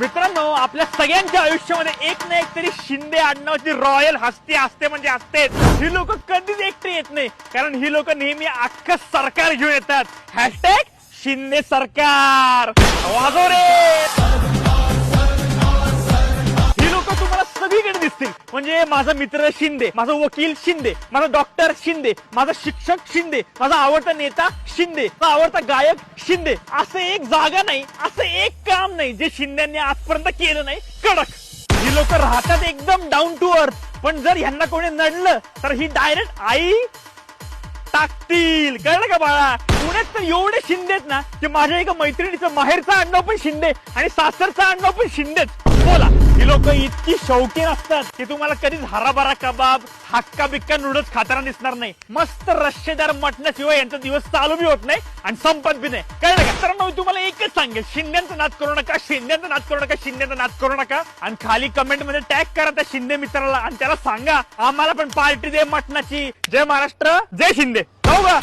मित्रांनो, आपल्या सगळ्यांच्या आयुष्यामध्ये एक ना एक तरी शिंदे आडनावाची रॉयल हस्ती असते म्हणजे असतेच. ही लोक कधीच एकटे येत नाही, कारण ही लोक नेहमी अख्खं सरकार घेऊन येतात. हॅशटॅग शिंदे सरकार. वाजव रे. ही लोक तुम्हाला सगळीकडे दिसतील. म्हणजे माझा मित्र शिंदे, माझा वकील शिंदे, माझा डॉक्टर शिंदे, माझा शिक्षक शिंदे, माझा आवडता नेता शिंदे, माझा आवडता गायक शिंदे. असं एक जागा नाही, असं एक काम नाही जे शिंद्यांनी आजपर्यंत केलं नाही. कडक. ही लोक राहतात एकदम डाऊन टू अर्थ, पण जर ह्यांना कोणी नडलं तर ही डायरेक्ट आई टाकतील. कळलं का बाळा? पुण्यात तर एवढे शिंदे आहेत ना की माझ्या एका मैत्रिणीचं माहेरचा आडनाव पण शिंदे आणि सासरचा आडनाव पण शिंदेच. बोला, ही लोक इतकी शौकीन असतात की तुम्हाला कधीच हराभरा कबाब, हक्का बिक्का नूडल्स खाताना दिसणार नाही. मस्त रश्शेदार मटणाशिवाय यांचा दिवस चालू बी होत नाही आणि संपत बी नाही. कळलं का? तर मी तुम्हाला एकच सांगेल, शिंद्यांचा नाद करू नका, शिंद्यांचा नाद करू नका, शिंद्यांचा नाद करू नका. आणि खाली कमेंट मध्ये टॅग करा त्या शिंदे मित्राला आणि त्याला सांगा आम्हाला पण पार्टी दे मटणाची. जय महाराष्ट्र, जय शिंदे. जाऊ का?